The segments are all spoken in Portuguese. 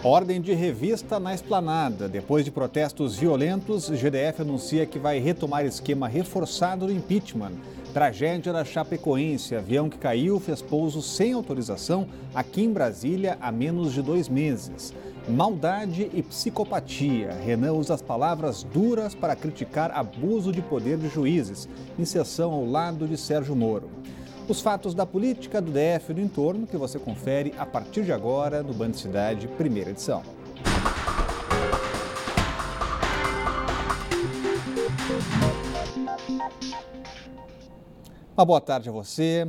Ordem de revista na Esplanada. Depois de protestos violentos, o GDF anuncia que vai retomar esquema reforçado do impeachment. Tragédia da Chapecoense. Avião que caiu fez pouso sem autorização aqui em Brasília há menos de 2 meses. Maldade e psicopatia. Renan usa as palavras duras para criticar abuso de poder de juízes, em sessão ao lado de Sérgio Moro. Os fatos da política do DF e do entorno que você confere a partir de agora no Band Cidade, primeira edição. Uma boa tarde a você.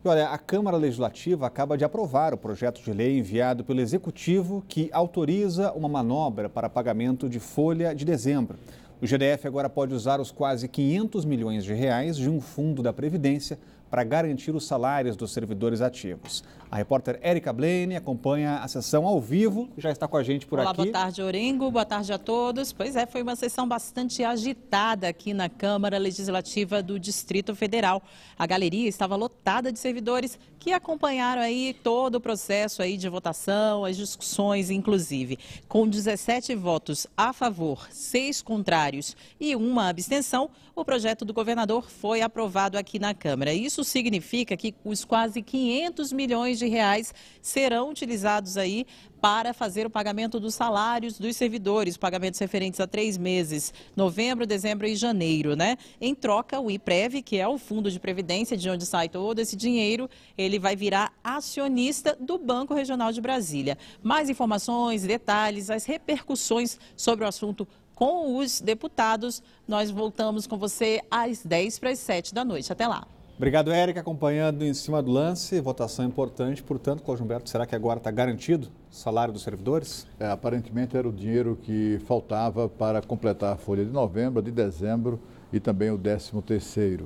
E olha, a Câmara Legislativa acaba de aprovar o projeto de lei enviado pelo Executivo que autoriza uma manobra para pagamento de folha de dezembro. O GDF agora pode usar os quase 500 milhões de reais de um fundo da Previdência para garantir os salários dos servidores ativos. A repórter Érica Blaine acompanha a sessão ao vivo e já está com a gente por aqui. Olá, boa tarde, Orengo. Boa tarde a todos. Pois é, foi uma sessão bastante agitada aqui na Câmara Legislativa do Distrito Federal. A galeria estava lotada de servidores que acompanharam aí todo o processo aí de votação, as discussões, inclusive. Com 17 votos a favor, 6 contrários e 1 abstenção, o projeto do governador foi aprovado aqui na Câmara. Isso significa que os quase 500 milhões de reais serão utilizados aí para fazer o pagamento dos salários dos servidores, pagamentos referentes a 3 meses, novembro, dezembro e janeiro, né? Em troca, o IPREV, que é o fundo de previdência de onde sai todo esse dinheiro, ele vai virar acionista do Banco Regional de Brasília. Mais informações, detalhes, as repercussões sobre o assunto com os deputados, nós voltamos com você às 6:50 da noite. Até lá. Obrigado, Érica, acompanhando em cima do lance. Votação importante, portanto, Cláudio Humberto, será que agora está garantido o salário dos servidores? Aparentemente era o dinheiro que faltava para completar a folha de novembro, de dezembro e também o 13º.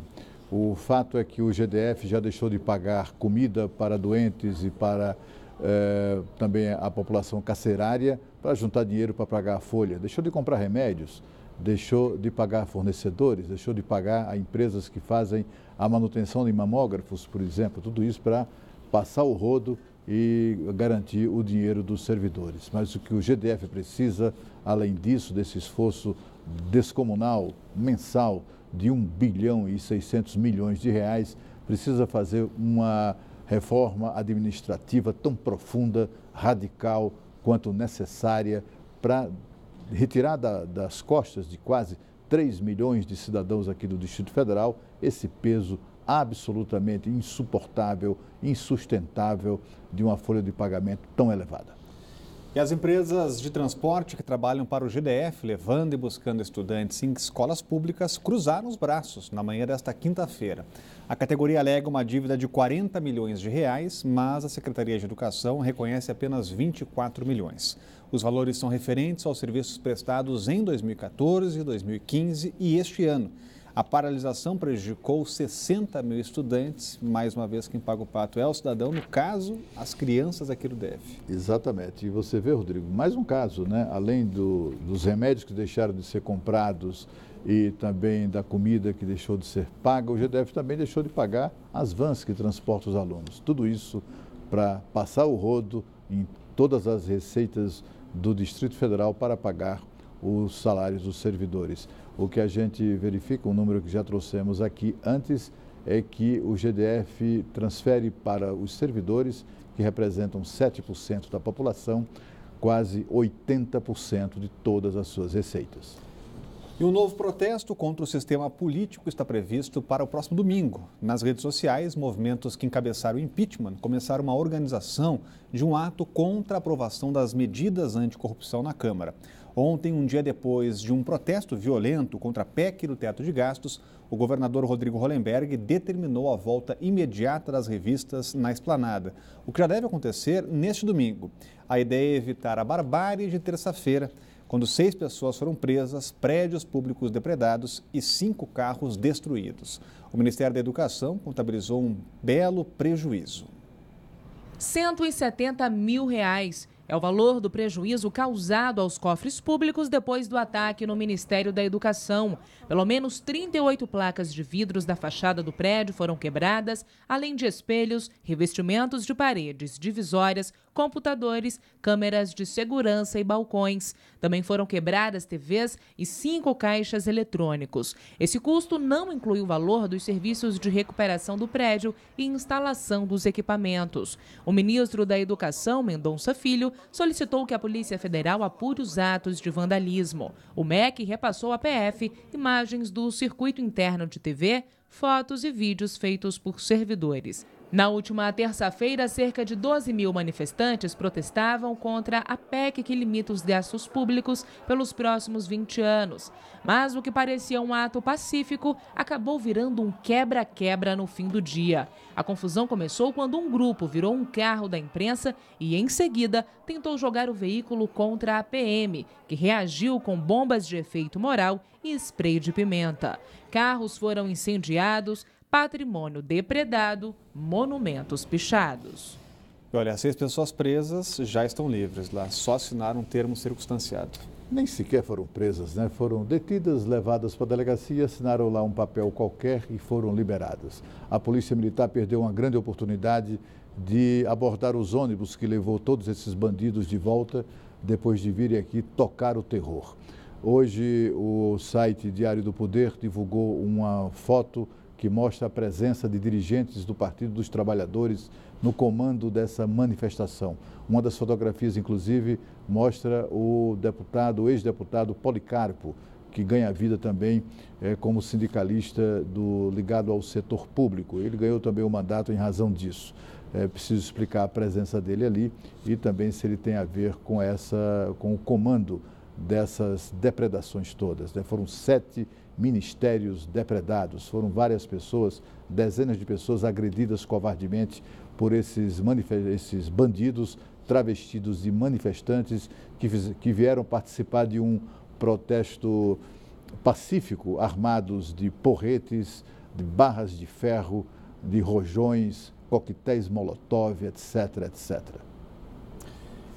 O fato é que o GDF já deixou de pagar comida para doentes e para também a população carcerária para juntar dinheiro para pagar a folha. Deixou de comprar remédios, deixou de pagar fornecedores, deixou de pagar a empresas que fazem a manutenção de mamógrafos, por exemplo, tudo isso para passar o rodo e garantir o dinheiro dos servidores. Mas o que o GDF precisa, além disso, desse esforço descomunal, mensal, de 1 bilhão e 600 milhões de reais, precisa fazer uma reforma administrativa tão profunda, radical quanto necessária para retirar das costas de quase 3 milhões de cidadãos aqui do Distrito Federal esse peso absolutamente insuportável, insustentável de uma folha de pagamento tão elevada. E as empresas de transporte que trabalham para o GDF, levando e buscando estudantes em escolas públicas, cruzaram os braços na manhã desta quinta-feira. A categoria alega uma dívida de 40 milhões de reais, mas a Secretaria de Educação reconhece apenas 24 milhões. Os valores são referentes aos serviços prestados em 2014, 2015 e este ano. A paralisação prejudicou 60 mil estudantes. Mais uma vez, quem paga o pato é o cidadão, no caso, as crianças aqui do DF. Exatamente. E você vê, Rodrigo, mais um caso, né? Além dos remédios que deixaram de ser comprados e também da comida que deixou de ser paga, o GDF também deixou de pagar as vans que transportam os alunos. Tudo isso para passar o rodo em todas as receitas do Distrito Federal para pagar os salários dos servidores. O que a gente verifica, um número que já trouxemos aqui antes, é que o GDF transfere para os servidores, que representam 7% da população, quase 80% de todas as suas receitas. E um novo protesto contra o sistema político está previsto para o próximo domingo. Nas redes sociais, movimentos que encabeçaram o impeachment começaram uma organização de um ato contra a aprovação das medidas anticorrupção na Câmara. Ontem, um dia depois de um protesto violento contra a PEC do teto de gastos, o governador Rodrigo Hollenberg determinou a volta imediata das revistas na Esplanada, o que já deve acontecer neste domingo. A ideia é evitar a barbárie de terça-feira, quando 6 pessoas foram presas, prédios públicos depredados e 5 carros destruídos. O Ministério da Educação contabilizou um belo prejuízo. R$170 mil é o valor do prejuízo causado aos cofres públicos depois do ataque no Ministério da Educação. Pelo menos 38 placas de vidros da fachada do prédio foram quebradas, além de espelhos, revestimentos de paredes, divisórias, computadores, câmeras de segurança e balcões. Também foram quebradas TVs e 5 caixas eletrônicos. Esse custo não inclui o valor dos serviços de recuperação do prédio e instalação dos equipamentos. O ministro da Educação, Mendonça Filho, solicitou que a Polícia Federal apure os atos de vandalismo. O MEC repassou à PF imagens do circuito interno de TV, fotos e vídeos feitos por servidores. Na última terça-feira, cerca de 12 mil manifestantes protestavam contra a PEC que limita os gastos públicos pelos próximos 20 anos. Mas o que parecia um ato pacífico acabou virando um quebra-quebra no fim do dia. A confusão começou quando um grupo virou um carro da imprensa e, em seguida, tentou jogar o veículo contra a PM, que reagiu com bombas de efeito moral e spray de pimenta. Carros foram incendiados, patrimônio depredado, monumentos pichados. Olha, 6 pessoas presas já estão livres lá, só assinaram um termo circunstanciado. Nem sequer foram presas, né? Foram detidas, levadas para a delegacia, assinaram lá um papel qualquer e foram liberadas. A Polícia Militar perdeu uma grande oportunidade de abordar os ônibus que levou todos esses bandidos de volta depois de virem aqui tocar o terror. Hoje, o site Diário do Poder divulgou uma foto que mostra a presença de dirigentes do Partido dos Trabalhadores no comando dessa manifestação. Uma das fotografias, inclusive, mostra o ex-deputado Policarpo, que ganha vida também como sindicalista ligado ao setor público. Ele ganhou também o mandato em razão disso. É preciso explicar a presença dele ali e também se ele tem a ver com o comando dessas depredações todas, né? Foram 7 ministérios depredados, foram várias pessoas, dezenas de pessoas agredidas covardemente por esses bandidos travestidos de manifestantes que vieram participar de um protesto pacífico, armados de porretes, de barras de ferro, de rojões, coquetéis Molotov, etc, etc.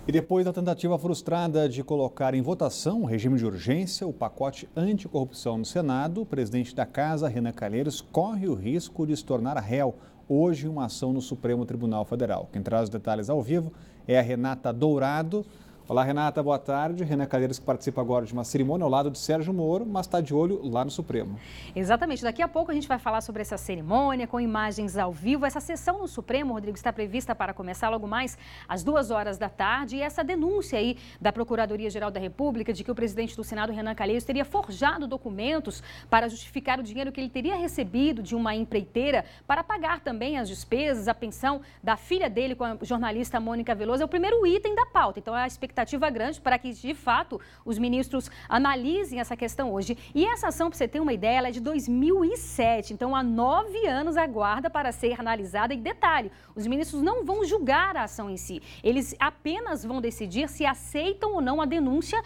E depois da tentativa frustrada de colocar em votação o regime de urgência, o pacote anticorrupção no Senado, o presidente da Casa, Renan Calheiros, corre o risco de se tornar réu hoje em uma ação no Supremo Tribunal Federal. Quem traz os detalhes ao vivo é a Renata Dourado. Olá, Renata, boa tarde. Renan Calheiros, que participa agora de uma cerimônia ao lado de Sérgio Moro, mas está de olho lá no Supremo. Exatamente. Daqui a pouco a gente vai falar sobre essa cerimônia com imagens ao vivo. Essa sessão no Supremo, Rodrigo, está prevista para começar logo mais às 2h da tarde. E essa denúncia aí da Procuradoria-Geral da República de que o presidente do Senado, Renan Calheiros, teria forjado documentos para justificar o dinheiro que ele teria recebido de uma empreiteira para pagar também as despesas, a pensão da filha dele com a jornalista Mônica Veloso. É o primeiro item da pauta. Então, a expectativa grande para que, de fato, os ministros analisem essa questão hoje. E essa ação, para você ter uma ideia, ela é de 2007. Então, há 9 anos aguarda para ser analisada. E detalhe, os ministros não vão julgar a ação em si. Eles apenas vão decidir se aceitam ou não a denúncia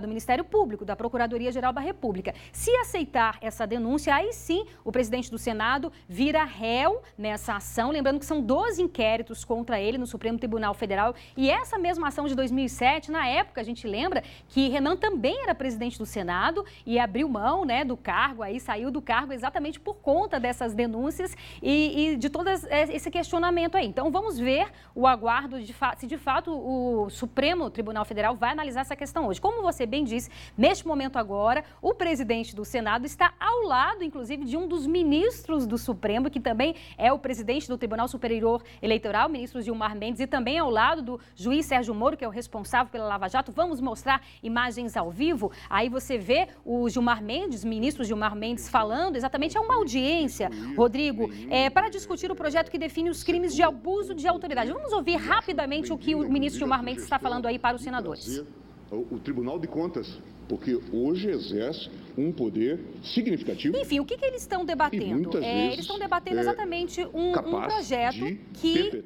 do Ministério Público, da Procuradoria-Geral da República. Se aceitar essa denúncia, aí sim o presidente do Senado vira réu nessa ação. Lembrando que são 12 inquéritos contra ele no Supremo Tribunal Federal. E essa mesma ação de 2007, na época, a gente lembra que Renan também era presidente do Senado e abriu mão, né, do cargo, aí saiu do cargo exatamente por conta dessas denúncias e de todo esse questionamento aí. Então, vamos ver o aguardo, se de fato o Supremo Tribunal Federal vai analisar essa questão hoje. Como você bem disse, neste momento agora, o presidente do Senado está ao lado, inclusive, de um dos ministros do Supremo, que também é o presidente do Tribunal Superior Eleitoral, o ministro Gilmar Mendes, e também ao lado do juiz Sérgio Moro, que é o responsável pela Lava Jato. Vamos mostrar imagens ao vivo. Aí você vê o Gilmar Mendes, ministro Gilmar Mendes, falando exatamente, é uma audiência, Rodrigo, para discutir o projeto que define os crimes de abuso de autoridade. Vamos ouvir rapidamente o que o ministro Gilmar Mendes está falando aí para os senadores. O Tribunal de Contas, porque hoje exerce um poder significativo. Enfim, o que eles estão debatendo? Eles estão debatendo exatamente um projeto que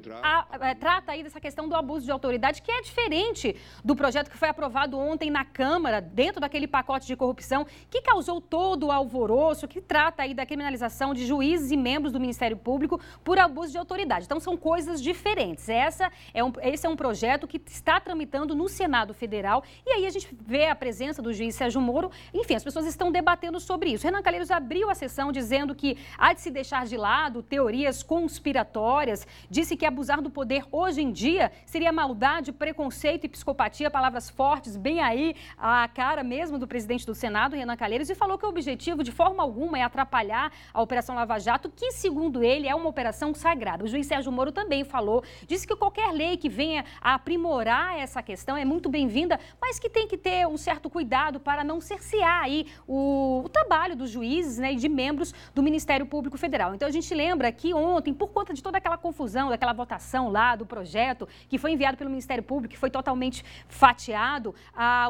trata aí dessa questão do abuso de autoridade, que é diferente do projeto que foi aprovado ontem na Câmara, dentro daquele pacote de corrupção, que causou todo o alvoroço, que trata aí da criminalização de juízes e membros do Ministério Público por abuso de autoridade. Então, são coisas diferentes. Esse é um projeto que está tramitando no Senado Federal, e aí a gente vê a presença do juiz Sérgio Moro. Enfim, as pessoas estão estão debatendo sobre isso. Renan Calheiros abriu a sessão dizendo que há de se deixar de lado teorias conspiratórias, disse que abusar do poder hoje em dia seria maldade, preconceito e psicopatia, palavras fortes, bem aí a cara mesmo do presidente do Senado, Renan Calheiros, e falou que o objetivo de forma alguma é atrapalhar a Operação Lava Jato, que segundo ele é uma operação sagrada. O juiz Sérgio Moro também falou, disse que qualquer lei que venha a aprimorar essa questão é muito bem-vinda, mas que tem que ter um certo cuidado para não cercear aí o trabalho dos juízes, né, e de membros do Ministério Público Federal. Então a gente lembra que ontem, por conta de toda aquela confusão, daquela votação lá do projeto que foi enviado pelo Ministério Público, que foi totalmente fatiado,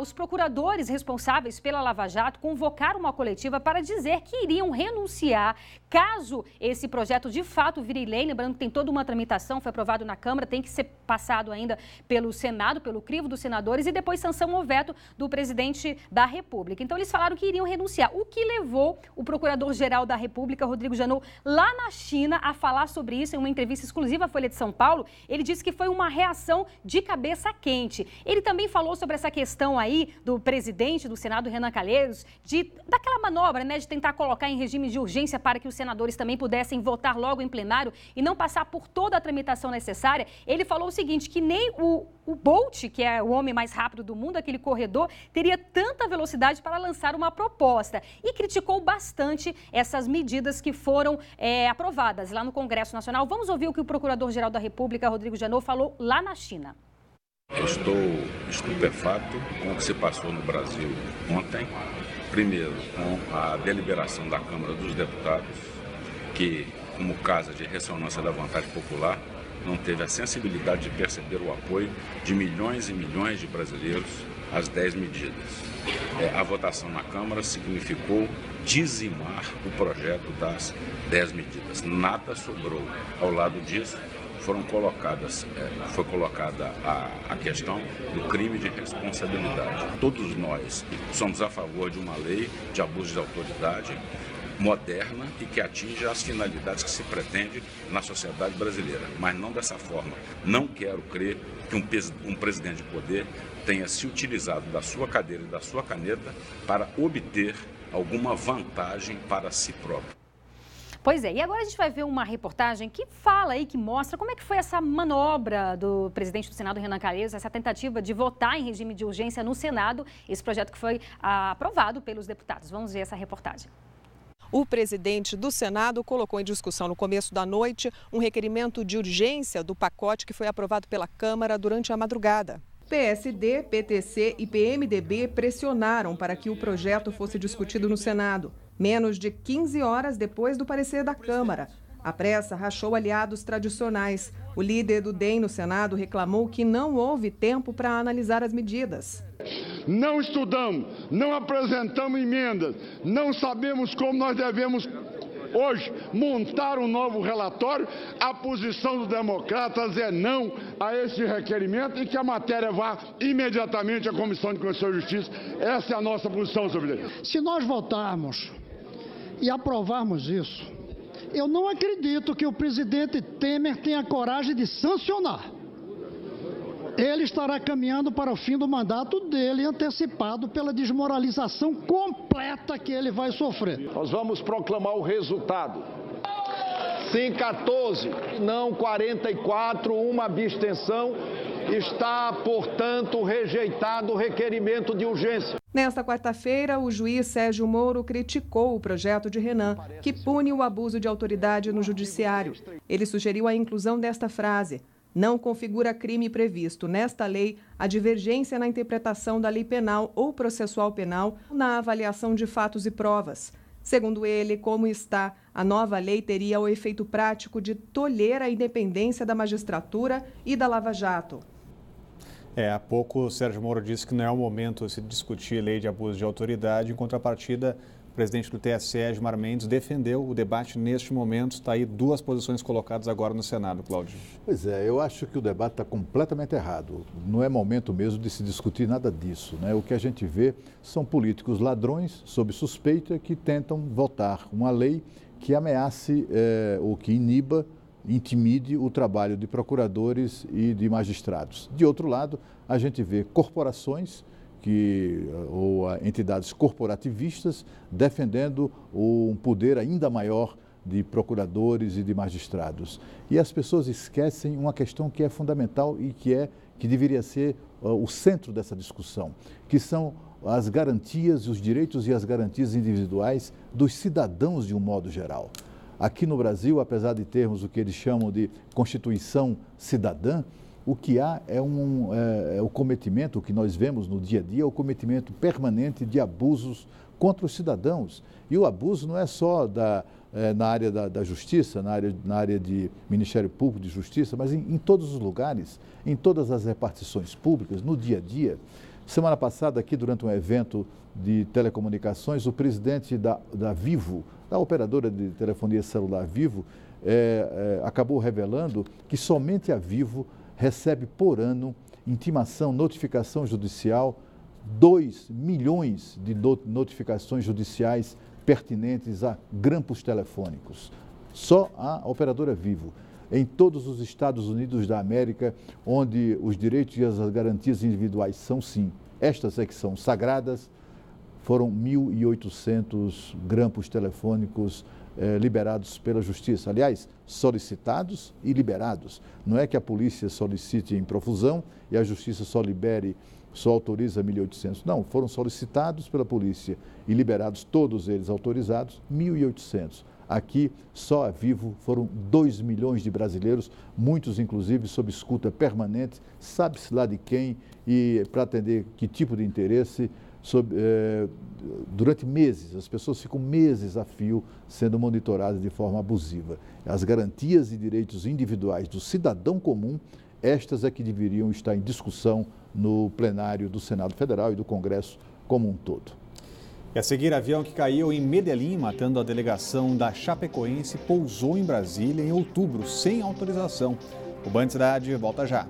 os procuradores responsáveis pela Lava Jato convocaram uma coletiva para dizer que iriam renunciar caso esse projeto de fato vire lei. Lembrando que tem toda uma tramitação, foi aprovado na Câmara, tem que ser passado ainda pelo Senado, pelo crivo dos senadores e depois sanção ou veto do presidente da República. Então eles falaram que iriam renunciar, o que levou o Procurador-Geral da República, Rodrigo Janot, lá na China a falar sobre isso em uma entrevista exclusiva à Folha de São Paulo. Ele disse que foi uma reação de cabeça quente. Ele também falou sobre essa questão aí do presidente do Senado, Renan Calheiros, daquela manobra, né, de tentar colocar em regime de urgência para que os senadores também pudessem votar logo em plenário e não passar por toda a tramitação necessária. Ele falou o seguinte, que nem o Bolt, que é o homem mais rápido do mundo, aquele corredor, teria tanta velocidade para lançar uma proposta e criticou bastante essas medidas que foram aprovadas lá no Congresso Nacional. Vamos ouvir o que o Procurador-Geral da República, Rodrigo Janot, falou lá na China. Eu estou estupefato com o que se passou no Brasil ontem. Primeiro, com a deliberação da Câmara dos Deputados, que, como casa de ressonância da vontade popular, não teve a sensibilidade de perceber o apoio de milhões e milhões de brasileiros às 10 medidas. A votação na Câmara significou dizimar o projeto das 10 medidas. Nada sobrou. Ao lado disso, foi colocada a questão do crime de responsabilidade. Todos nós somos a favor de uma lei de abuso de autoridade moderna e que atinja as finalidades que se pretende na sociedade brasileira, mas não dessa forma. Não quero crer que um presidente de poder tenha se utilizado da sua cadeira e da sua caneta para obter alguma vantagem para si próprio. Pois é, e agora a gente vai ver uma reportagem que fala aí, que mostra como é que foi essa manobra do presidente do Senado, Renan Calheiros, essa tentativa de votar em regime de urgência no Senado, esse projeto que foi aprovado pelos deputados. Vamos ver essa reportagem. O presidente do Senado colocou em discussão no começo da noite um requerimento de urgência do pacote que foi aprovado pela Câmara durante a madrugada. PSD, PTC e PMDB pressionaram para que o projeto fosse discutido no Senado, menos de 15 horas depois do parecer da Câmara. A pressa rachou aliados tradicionais. O líder do DEM no Senado reclamou que não houve tempo para analisar as medidas. Não estudamos, não apresentamos emendas, não sabemos como nós devemos hoje montar um novo relatório. A posição dos democratas é não a esse requerimento e que a matéria vá imediatamente à Comissão de Constituição e Justiça. Essa é a nossa posição, senhor presidente. Se nós votarmos e aprovarmos isso, eu não acredito que o presidente Temer tenha coragem de sancionar. Ele estará caminhando para o fim do mandato dele, antecipado pela desmoralização completa que ele vai sofrer. Nós vamos proclamar o resultado. Sim, 14, não 44, uma abstenção. Está, portanto, rejeitado o requerimento de urgência. Nesta quarta-feira, o juiz Sérgio Moro criticou o projeto de Renan, que pune o abuso de autoridade no judiciário. Ele sugeriu a inclusão desta frase: não configura crime previsto nesta lei a divergência na interpretação da lei penal ou processual penal na avaliação de fatos e provas. Segundo ele, como está, a nova lei teria o efeito prático de tolher a independência da magistratura e da Lava Jato. Há pouco o Sérgio Moro disse que não é o momento de se discutir lei de abuso de autoridade. Em contrapartida, o presidente do TSE, Gilmar Mendes, defendeu o debate neste momento. Está aí duas posições colocadas agora no Senado, Cláudio. Pois é, eu acho que o debate está completamente errado. Não é momento mesmo de se discutir nada disso, né? O que a gente vê são políticos ladrões, sob suspeita, que tentam votar uma lei que ameace ou que iniba, intimide o trabalho de procuradores e de magistrados. De outro lado, a gente vê corporações ou entidades corporativistas defendendo um poder ainda maior de procuradores e de magistrados. E as pessoas esquecem uma questão que é fundamental e que deveria ser o centro dessa discussão, que são as garantias, os direitos e as garantias individuais dos cidadãos de um modo geral. Aqui no Brasil, apesar de termos o que eles chamam de Constituição Cidadã, o que há é o cometimento, o que nós vemos no dia a dia, o cometimento permanente de abusos contra os cidadãos. E o abuso não é só na área da justiça, na área de Ministério Público de Justiça, mas em todos os lugares, em todas as repartições públicas, no dia a dia. Semana passada, aqui durante um evento de telecomunicações, o presidente da Vivo, da operadora de telefonia celular Vivo, acabou revelando que somente a Vivo recebe por ano intimação, notificação judicial, 2 milhões de notificações judiciais pertinentes a grampos telefônicos. Só a operadora Vivo. Em todos os Estados Unidos da América, onde os direitos e as garantias individuais são, sim, estas é que são sagradas, foram 1.800 grampos telefônicos liberados pela Justiça. Aliás, solicitados e liberados. Não é que a polícia solicite em profusão e a Justiça só autoriza 1.800. Não, foram solicitados pela polícia e liberados, todos eles autorizados, 1.800. Aqui, só a Vivo, foram 2 milhões de brasileiros, muitos inclusive sob escuta permanente, sabe-se lá de quem e para atender que tipo de interesse. Durante meses, as pessoas ficam meses a fio sendo monitoradas de forma abusiva. As garantias e direitos individuais do cidadão comum, estas é que deveriam estar em discussão no plenário do Senado Federal e do Congresso como um todo. E a seguir, avião que caiu em Medellín, matando a delegação da Chapecoense, pousou em Brasília em outubro, sem autorização. O Band Cidade volta já.